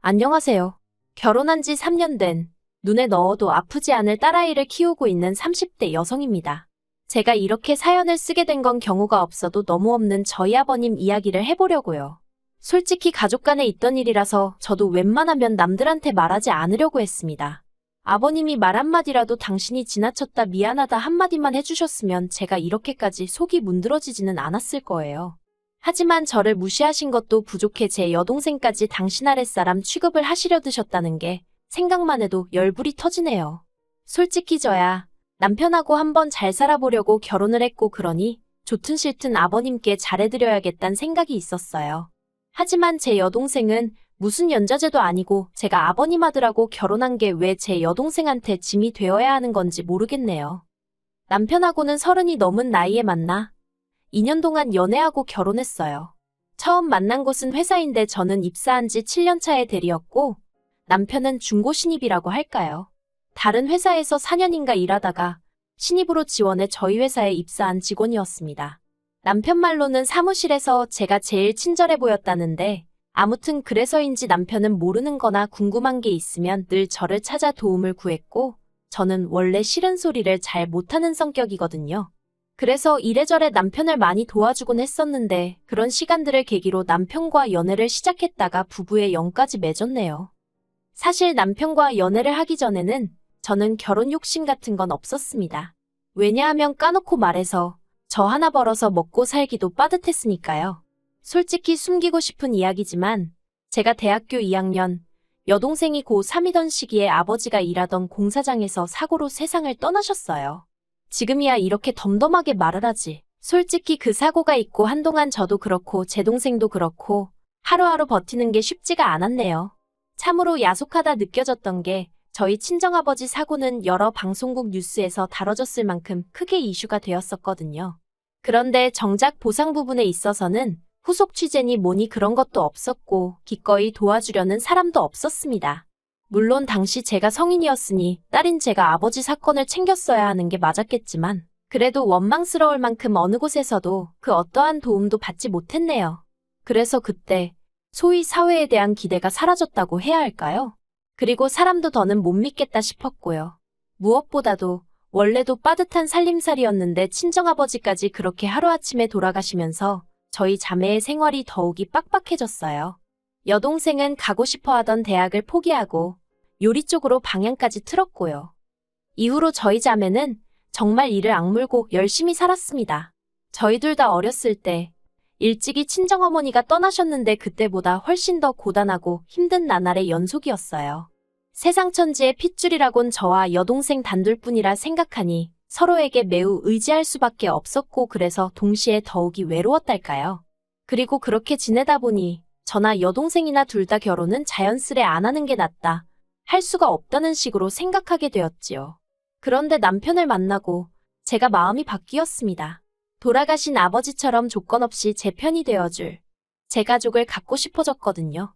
안녕하세요. 결혼한 지 3년 된, 눈에 넣어도 아프지 않을 딸아이를 키우고 있는 30대 여성입니다. 제가 이렇게 사연을 쓰게 된 건 경우가 없어도 너무 없는 저희 아버님 이야기를 해보려고요. 솔직히 가족 간에 있던 일이라서 저도 웬만하면 남들한테 말하지 않으려고 했습니다. 아버님이 말 한마디라도 당신이 지나쳤다 미안하다 한마디만 해주셨으면 제가 이렇게까지 속이 문드러지지는 않았을 거예요. 하지만 저를 무시하신 것도 부족해 제 여동생까지 당신 아랫사람 취급을 하시려 드셨다는 게 생각만 해도 열불이 터지네요. 솔직히 저야 남편하고 한번 잘 살아보려고 결혼을 했고 그러니 좋든 싫든 아버님께 잘해드려야겠다는 생각이 있었어요. 하지만 제 여동생은 무슨 연좌제도 아니고 제가 아버님 아들하고 결혼한 게 왜 제 여동생한테 짐이 되어야 하는 건지 모르겠네요. 남편하고는 30이 넘은 나이에 만나 2년 동안 연애하고 결혼했어요. 처음 만난 곳은 회사인데 저는 입사한 지 7년 차의 대리였고 남편은 중고 신입이라고 할까요? 다른 회사에서 4년인가 일하다가 신입으로 지원해 저희 회사에 입사한 직원이었습니다. 남편 말로는 사무실에서 제가 제일 친절해 보였다는데 아무튼 그래서인지 남편은 모르는 거나 궁금한 게 있으면 늘 저를 찾아 도움을 구했고 저는 원래 싫은 소리를 잘 못하는 성격이거든요. 그래서 이래저래 남편을 많이 도와주곤 했었는데 그런 시간들을 계기로 남편과 연애를 시작했다가 부부의 영까지 맺었네요. 사실 남편과 연애를 하기 전에는 저는 결혼 욕심 같은 건 없었습니다. 왜냐하면 까놓고 말해서 저 하나 벌어서 먹고 살기도 빠듯했으니까요. 솔직히 숨기고 싶은 이야기지만 제가 대학교 2학년, 여동생이 고3이던 시기에 아버지가 일하던 공사장에서 사고로 세상을 떠나셨어요. 지금이야 이렇게 덤덤하게 말을 하지. 솔직히 그 사고가 있고 한동안 저도 그렇고 제 동생도 그렇고 하루하루 버티는 게 쉽지가 않았네요. 참으로 야속하다 느껴졌던 게 저희 친정아버지 사고는 여러 방송국 뉴스에서 다뤄졌을 만큼 크게 이슈가 되었었거든요. 그런데 정작 보상 부분에 있어서는 후속 취재니 뭐니 그런 것도 없었고 기꺼이 도와주려는 사람도 없었습니다. 물론 당시 제가 성인이었으니 딸인 제가 아버지 사건을 챙겼어야 하는 게 맞았겠지만 그래도 원망스러울 만큼 어느 곳에서도 그 어떠한 도움도 받지 못했네요. 그래서 그때 소위 사회에 대한 기대가 사라졌다고 해야 할까요? 그리고 사람도 더는 못 믿겠다 싶었고요. 무엇보다도 원래도 빠듯한 살림살이였는데 친정아버지까지 그렇게 하루아침에 돌아가시면서 저희 자매의 생활이 더욱이 빡빡해졌어요. 여동생은 가고 싶어 하던 대학을 포기하고 요리 쪽으로 방향까지 틀었고요. 이후로 저희 자매는 정말 이를 악물고 열심히 살았습니다. 저희 둘 다 어렸을 때 일찍이 친정어머니가 떠나셨는데 그때보다 훨씬 더 고단하고 힘든 나날의 연속이었어요. 세상 천지의 핏줄이라곤 저와 여동생 단둘뿐이라 생각하니 서로에게 매우 의지할 수밖에 없었고 그래서 동시에 더욱이 외로웠달까요. 그리고 그렇게 지내다 보니 저나 여동생이나 둘 다 결혼은 자연스레 안 하는 게 낫다. 할 수가 없다는 식으로 생각하게 되었지요. 그런데 남편을 만나고 제가 마음이 바뀌었습니다. 돌아가신 아버지처럼 조건 없이 제 편이 되어줄 제 가족을 갖고 싶어졌거든요.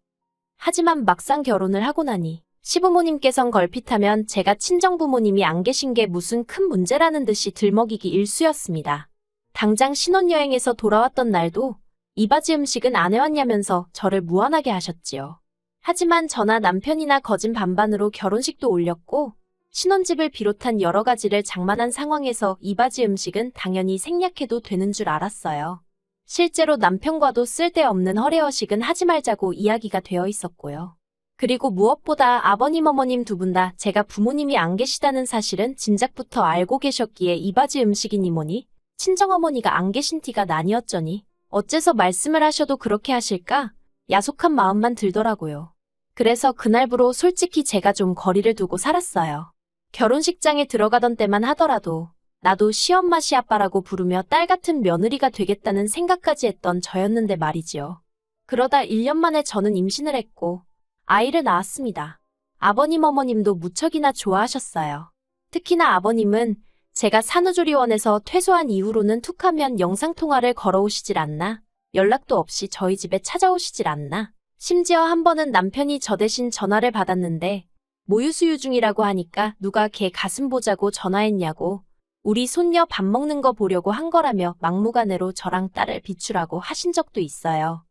하지만 막상 결혼을 하고 나니 시부모님께선 걸핏하면 제가 친정부모님이 안 계신 게 무슨 큰 문제라는 듯이 들먹이기 일쑤였습니다. 당장 신혼여행에서 돌아왔던 날도 이바지 음식은 안 해왔냐면서 저를 무안하게 하셨지요. 하지만 저나 남편이나 거진 반반으로 결혼식도 올렸고 신혼집을 비롯한 여러 가지를 장만한 상황에서 이바지 음식은 당연히 생략해도 되는 줄 알았어요. 실제로 남편과도 쓸데없는 허례허식은 하지 말자고 이야기가 되어 있었고요. 그리고 무엇보다 아버님 어머님 두 분 다 제가 부모님이 안 계시다는 사실은 진작부터 알고 계셨기에 이바지 음식이니 뭐니 친정어머니가 안 계신 티가 나뉘었저니 어째서 말씀을 하셔도 그렇게 하실까? 야속한 마음만 들더라고요. 그래서 그날부로 솔직히 제가 좀 거리를 두고 살았어요. 결혼식장에 들어가던 때만 하더라도 나도 시엄마 시아빠라고 부르며 딸 같은 며느리가 되겠다는 생각까지 했던 저였는데 말이지요. 그러다 1년 만에 저는 임신을 했고 아이를 낳았습니다. 아버님 어머님도 무척이나 좋아하셨어요. 특히나 아버님은 제가 산후조리원에서 퇴소한 이후로는 툭하면 영상통화를 걸어오시질 않나, 연락도 없이 저희 집에 찾아오시질 않나, 심지어 한 번은 남편이 저 대신 전화를 받았는데 모유수유 중이라고 하니까 누가 걔 가슴 보자고 전화했냐고 우리 손녀 밥 먹는 거 보려고 한 거라며 막무가내로 저랑 딸을 비추라고 하신 적도 있어요.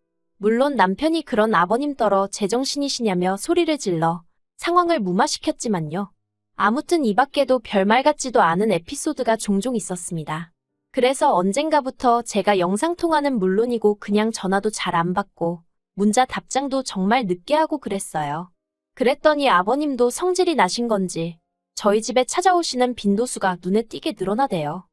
물론 남편이 그런 아버님 떨어 제정신이시냐며 소리를 질러 상황을 무마시켰지만요. 아무튼 이 밖에도 별말 같지도 않은 에피소드가 종종 있었습니다. 그래서 언젠가부터 제가 영상통화는 물론이고 그냥 전화도 잘 안 받고 문자 답장도 정말 늦게 하고 그랬어요. 그랬더니 아버님도 성질이 나신 건지 저희 집에 찾아오시는 빈도수가 눈에 띄게 늘어나대요.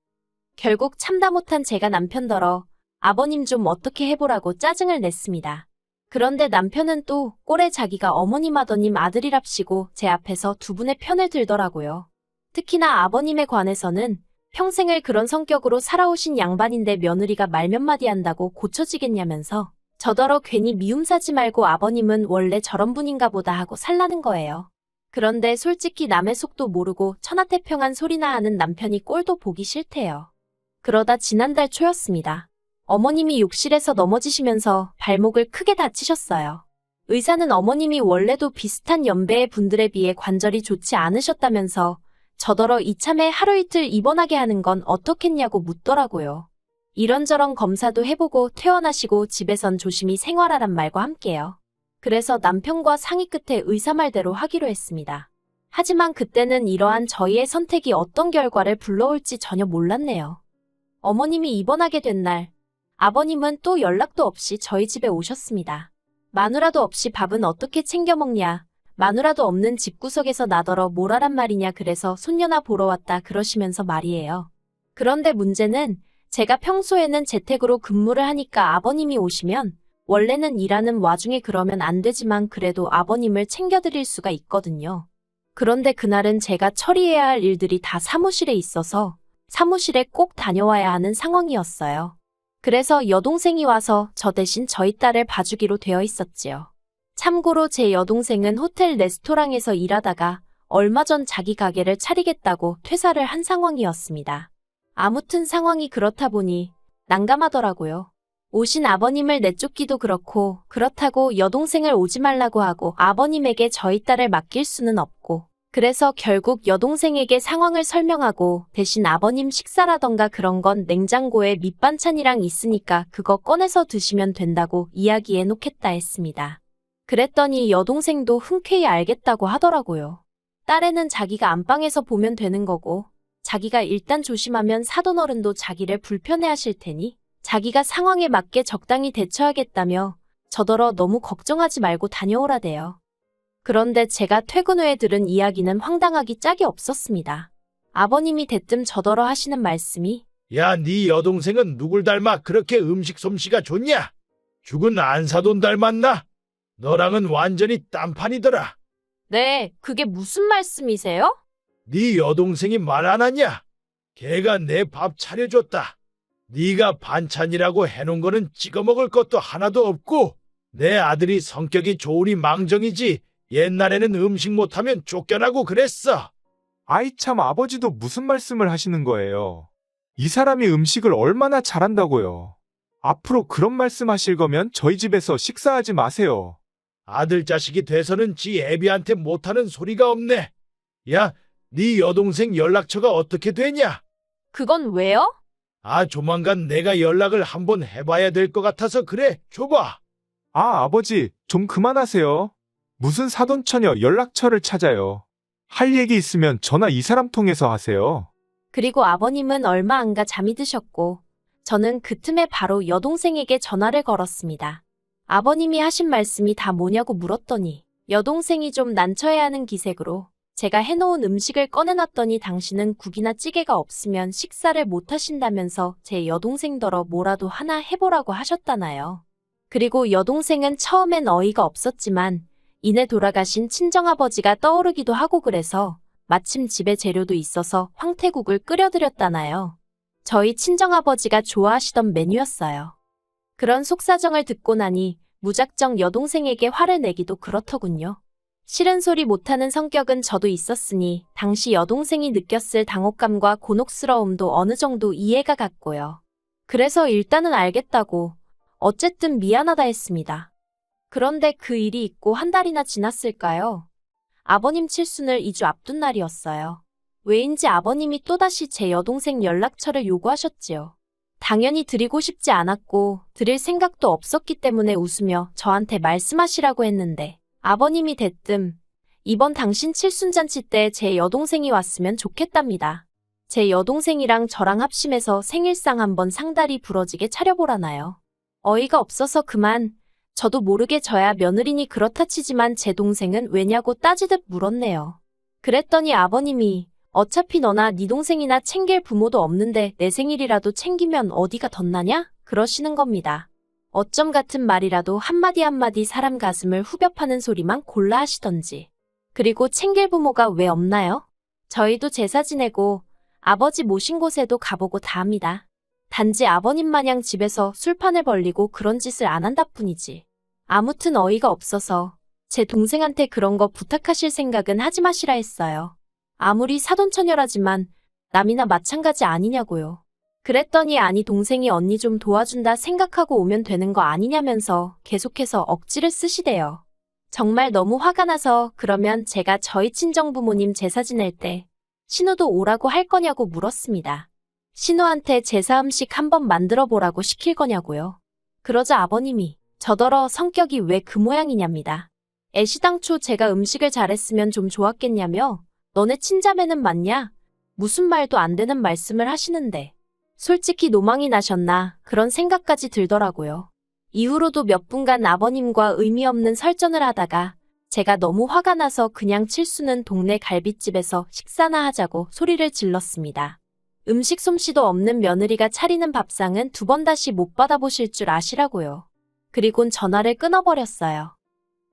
결국 참다 못한 제가 남편더러 아버님 좀 어떻게 해보라고 짜증을 냈습니다. 그런데 남편은 또 꼴에 자기가 어머님 아더님 아들이랍시고 제 앞에서 두 분의 편을 들더라고요. 특히나 아버님에 관해서는 평생을 그런 성격으로 살아오신 양반인데 며느리가 말 몇 마디 한다고 고쳐지겠냐면서 저더러 괜히 미움 사지 말고 아버님은 원래 저런 분인가 보다 하고 살라는 거예요. 그런데 솔직히 남의 속도 모르고 천하태평한 소리나 하는 남편이 꼴도 보기 싫대요. 그러다 지난달 초였습니다. 어머님이 욕실에서 넘어지시면서 발목을 크게 다치셨어요. 의사는 어머님이 원래도 비슷한 연배의 분들에 비해 관절이 좋지 않으셨다면서 저더러 이참에 하루 이틀 입원하게 하는 건 어떻겠냐고 묻더라고요. 이런저런 검사도 해보고 퇴원하시고 집에선 조심히 생활하란 말과 함께요. 그래서 남편과 상의 끝에 의사 말대로 하기로 했습니다. 하지만 그때는 이러한 저희의 선택이 어떤 결과를 불러올지 전혀 몰랐네요. 어머님이 입원하게 된 날, 아버님은 또 연락도 없이 저희 집에 오셨습니다. 마누라도 없이 밥은 어떻게 챙겨 먹냐, 마누라도 없는 집구석에서 나더러 뭘 하란 말이냐 그래서 손녀나 보러 왔다 그러시면서 말이에요. 그런데 문제는 제가 평소에는 재택으로 근무를 하니까 아버님이 오시면 원래는 일하는 와중에 그러면 안 되지만 그래도 아버님을 챙겨드릴 수가 있거든요. 그런데 그날은 제가 처리해야 할 일들이 다 사무실에 있어서 사무실에 꼭 다녀와야 하는 상황이었어요. 그래서 여동생이 와서 저 대신 저희 딸을 봐주기로 되어 있었지요. 참고로 제 여동생은 호텔 레스토랑에서 일하다가 얼마 전 자기 가게를 차리겠다고 퇴사를 한 상황이었습니다. 아무튼 상황이 그렇다 보니 난감하더라고요. 오신 아버님을 내쫓기도 그렇고 그렇다고 여동생을 오지 말라고 하고 아버님에게 저희 딸을 맡길 수는 없고 그래서 결국 여동생에게 상황을 설명하고 대신 아버님 식사라던가 그런 건 냉장고에 밑반찬이랑 있으니까 그거 꺼내서 드시면 된다고 이야기해 놓겠다 했습니다. 그랬더니 여동생도 흔쾌히 알겠다고 하더라고요. 딸애는 자기가 안방에서 보면 되는 거고 자기가 일단 조심하면 사돈어른도 자기를 불편해하실 테니 자기가 상황에 맞게 적당히 대처하겠다며 저더러 너무 걱정하지 말고 다녀오라대요. 그런데 제가 퇴근 후에 들은 이야기는 황당하기 짝이 없었습니다. 아버님이 대뜸 저더러 하시는 말씀이 야, 네 여동생은 누굴 닮아 그렇게 음식 솜씨가 좋냐? 죽은 안사돈 닮았나? 너랑은 완전히 딴판이더라. 네, 그게 무슨 말씀이세요? 네 여동생이 말 안 하냐? 걔가 내 밥 차려줬다. 네가 반찬이라고 해놓은 거는 찍어 먹을 것도 하나도 없고 내 아들이 성격이 좋으니 망정이지 옛날에는 음식 못하면 쫓겨나고 그랬어. 아이 참 아버지도 무슨 말씀을 하시는 거예요. 이 사람이 음식을 얼마나 잘한다고요. 앞으로 그런 말씀하실 거면 저희 집에서 식사하지 마세요. 아들 자식이 돼서는 지 애비한테 못하는 소리가 없네. 야, 네 여동생 연락처가 어떻게 되냐? 그건 왜요? 조만간 내가 연락을 한번 해봐야 될 것 같아서 그래, 줘봐. 아버지, 좀 그만하세요. 무슨 사돈처녀 연락처를 찾아요. 할 얘기 있으면 전화 이 사람 통해서 하세요. 그리고 아버님은 얼마 안 가 잠이 드셨고 저는 그 틈에 바로 여동생에게 전화를 걸었습니다. 아버님이 하신 말씀이 다 뭐냐고 물었더니 여동생이 좀 난처해하는 기색으로 제가 해놓은 음식을 꺼내놨더니 당신은 국이나 찌개가 없으면 식사를 못 하신다면서 제 여동생더러 뭐라도 하나 해보라고 하셨다나요. 그리고 여동생은 처음엔 어이가 없었지만 이내 돌아가신 친정아버지가 떠오르기도 하고 그래서 마침 집에 재료도 있어서 황태국을 끓여드렸다나요. 저희 친정아버지가 좋아하시던 메뉴였어요. 그런 속사정을 듣고 나니 무작정 여동생에게 화를 내기도 그렇더군요. 싫은 소리 못하는 성격은 저도 있었으니 당시 여동생이 느꼈을 당혹감과 곤혹스러움도 어느 정도 이해가 갔고요. 그래서 일단은 알겠다고 어쨌든 미안하다 했습니다. 그런데 그 일이 있고 한 달이나 지났을까요? 아버님 칠순을 2주 앞둔 날이었어요. 왜인지 아버님이 또다시 제 여동생 연락처를 요구하셨지요. 당연히 드리고 싶지 않았고 드릴 생각도 없었기 때문에 웃으며 저한테 말씀하시라고 했는데 아버님이 대뜸 이번 당신 칠순잔치 때 제 여동생이 왔으면 좋겠답니다. 제 여동생이랑 저랑 합심해서 생일상 한번 상다리 부러지게 차려보라나요. 어이가 없어서 그만. 저도 모르게 저야 며느리니 그렇다 치지만 제 동생은 왜냐고 따지듯 물었네요. 그랬더니 아버님이 어차피 너나 네 동생이나 챙길 부모도 없는데 내 생일이라도 챙기면 어디가 덧나냐? 그러시는 겁니다. 어쩜 같은 말이라도 한마디 한마디 사람 가슴을 후벼 파는 소리만 골라 하시던지. 그리고 챙길 부모가 왜 없나요? 저희도 제사 지내고 아버지 모신 곳에도 가보고 다 합니다. 단지 아버님 마냥 집에서 술판을 벌리고 그런 짓을 안 한다 뿐이지. 아무튼 어이가 없어서 제 동생한테 그런 거 부탁하실 생각은 하지 마시라 했어요. 아무리 사돈처녀라지만 남이나 마찬가지 아니냐고요. 그랬더니 아니 동생이 언니 좀 도와준다 생각하고 오면 되는 거 아니냐면서 계속해서 억지를 쓰시대요. 정말 너무 화가 나서 그러면 제가 저희 친정부모님 제사 지낼 때 신우도 오라고 할 거냐고 물었습니다. 신우한테 제사 음식 한번 만들어 보라고 시킬 거냐고요. 그러자 아버님이 저더러 성격이 왜 그 모양이냐입니다. 애시당초 제가 음식을 잘했으면 좀 좋았겠냐며 너네 친자매는 맞냐? 무슨 말도 안 되는 말씀을 하시는데 솔직히 노망이 나셨나 그런 생각까지 들더라고요. 이후로도 몇 분간 아버님과 의미 없는 설전을 하다가 제가 너무 화가 나서 그냥 칠수는 동네 갈빗집에서 식사나 하자고 소리를 질렀습니다. 음식 솜씨도 없는 며느리가 차리는 밥상은 두 번 다시 못 받아보실 줄 아시라고요. 그리곤 전화를 끊어버렸어요.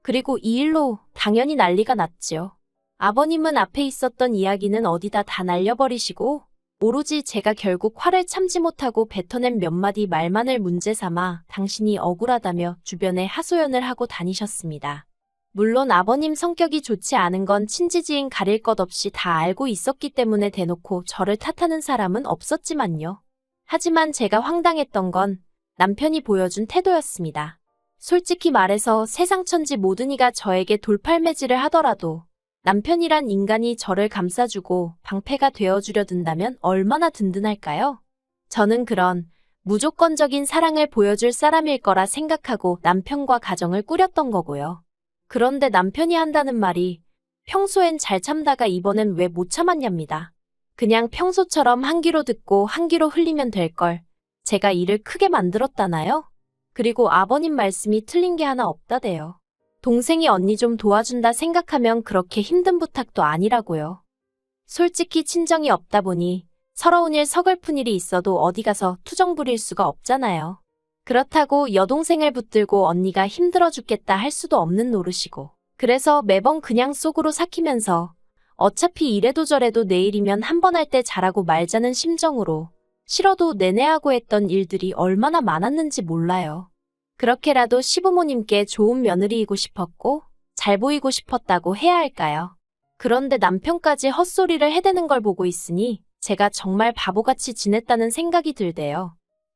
그리고 이 일로 당연히 난리가 났지요. 아버님은 앞에 있었던 이야기는 어디다 다 날려버리시고 오로지 제가 결국 화를 참지 못하고 뱉어낸 몇 마디 말만을 문제 삼아 당신이 억울하다며 주변에 하소연을 하고 다니셨습니다. 물론 아버님 성격이 좋지 않은 건 친지지인 가릴 것 없이 다 알고 있었기 때문에 대놓고 저를 탓하는 사람은 없었지만요. 하지만 제가 황당했던 건 남편이 보여준 태도였습니다. 솔직히 말해서 세상 천지 모든 이가 저에게 돌팔매질을 하더라도 남편이란 인간이 저를 감싸주고 방패가 되어주려 든다면 얼마나 든든할까요? 저는 그런 무조건적인 사랑을 보여줄 사람일 거라 생각하고 남편과 가정을 꾸렸던 거고요. 그런데 남편이 한다는 말이 평소엔 잘 참다가 이번엔 왜 못 참았냐입니다. 그냥 평소처럼 한 귀로 듣고 한 귀로 흘리면 될 걸 제가 일을 크게 만들었다나요? 그리고 아버님 말씀이 틀린 게 하나 없다대요. 동생이 언니 좀 도와준다 생각하면 그렇게 힘든 부탁도 아니라고요. 솔직히 친정이 없다 보니 서러운 일 서글픈 일이 있어도 어디 가서 투정 부릴 수가 없잖아요. 그렇다고 여동생을 붙들고 언니가 힘들어 죽겠다 할 수도 없는 노릇이고. 그래서 매번 그냥 속으로 삭히면서 어차피 이래도 저래도 내일이면 한 번 할 때 잘하고 말자는 심정으로 싫어도 내내 하고 했던 일들이 얼마나 많았는지 몰라요. 그렇게라도 시부모님께 좋은 며느리이고 싶었고 잘 보이고 싶었다고 해야 할까요? 그런데 남편까지 헛소리를 해대는 걸 보고 있으니 제가 정말 바보같이 지냈다는 생각이 들대요.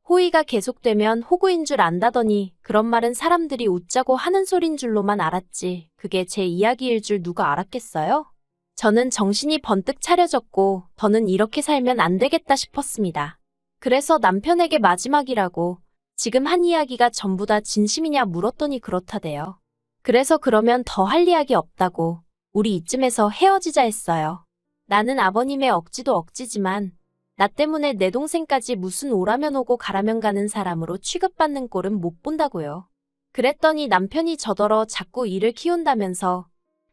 호의가 계속되면 호구인 줄 안다더니 그런 말은 사람들이 웃자고 하는 소린 줄로만 알았지 그게 제 이야기일 줄 누가 알았겠어요? 저는 정신이 번뜩 차려졌고 더는 이렇게 살면 안 되겠다 싶었습니다. 그래서 남편에게 마지막이라고 지금 한 이야기가 전부 다 진심이냐 물었더니 그렇다대요. 그래서 그러면 더 할 이야기 없다고 우리 이쯤에서 헤어지자 했어요. 나는 아버님의 억지도 억지지만 나 때문에 내 동생까지 무슨 오라면 오고 가라면 가는 사람으로 취급받는 꼴은 못 본다고요. 그랬더니 남편이 저더러 자꾸 일을 키운다면서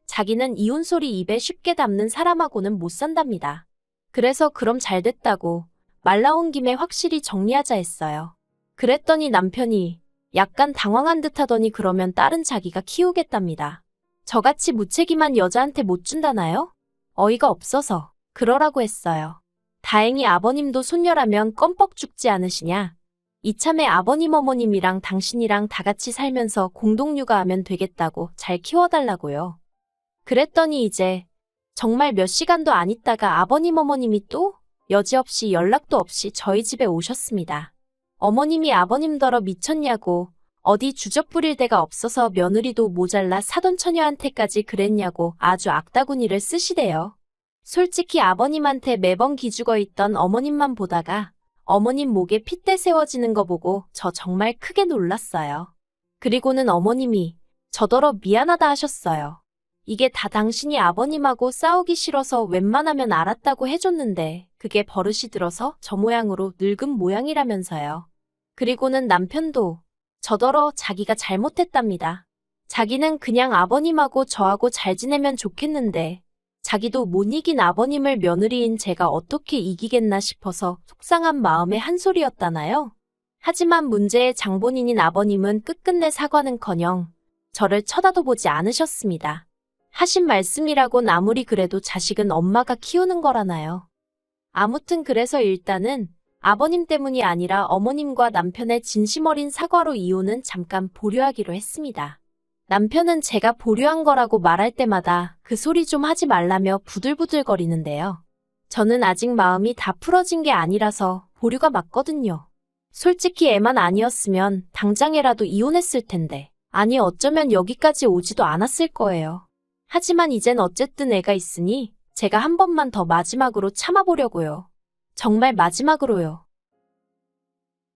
자기는 이혼 소리 입에 쉽게 담는 사람하고는 못 산답니다. 그래서 그럼 잘 됐다고 말 나온 김에 확실히 정리하자 했어요. 그랬더니 남편이 약간 당황한 듯 하더니 그러면 딸은 자기가 키우겠답니다. 저같이 무책임한 여자한테 못 준다나요? 어이가 없어서 그러라고 했어요. 다행히 아버님도 손녀라면 껌뻑 죽지 않으시냐. 이참에 아버님 어머님이랑 당신이랑 다 같이 살면서 공동육아하면 되겠다고 잘 키워달라고요. 그랬더니 이제 정말 몇 시간도 안 있다가 아버님 어머님이 또 여지없이 연락도 없이 저희 집에 오셨습니다. 어머님이 아버님더러 미쳤냐고 어디 주접 부릴 데가 없어서 며느리도 모자라 사돈처녀한테까지 그랬냐고 아주 악다구니를 쓰시대요. 솔직히 아버님한테 매번 기죽어 있던 어머님만 보다가 어머님 목에 핏대 세워지는 거 보고 저 정말 크게 놀랐어요. 그리고는 어머님이 저더러 미안하다 하셨어요. 이게 다 당신이 아버님하고 싸우기 싫어서 웬만하면 알았다고 해줬는데 그게 버릇이 들어서 저 모양으로 늙은 모양이라면서요. 그리고는 남편도 저더러 자기가 잘못했답니다. 자기는 그냥 아버님하고 저하고 잘 지내면 좋겠는데 자기도 못 이긴 아버님을 며느리인 제가 어떻게 이기겠나 싶어서 속상한 마음에 한 소리였다나요? 하지만 문제의 장본인인 아버님은 끝끝내 사과는커녕 저를 쳐다도 보지 않으셨습니다. 하신 말씀이라곤 아무리 그래도 자식은 엄마가 키우는 거라나요. 아무튼 그래서 일단은 아버님 때문이 아니라 어머님과 남편의 진심 어린 사과로 이혼은 잠깐 보류하기로 했습니다. 남편은 제가 보류한 거라고 말할 때마다 그 소리 좀 하지 말라며 부들부들거리는데요. 저는 아직 마음이 다 풀어진 게 아니라서 보류가 맞거든요. 솔직히 애만 아니었으면 당장에라도 이혼했을 텐데, 아니 어쩌면 여기까지 오지도 않았을 거예요. 하지만 이젠 어쨌든 애가 있으니 제가 한 번만 더 마지막으로 참아보려고요. 정말 마지막으로요.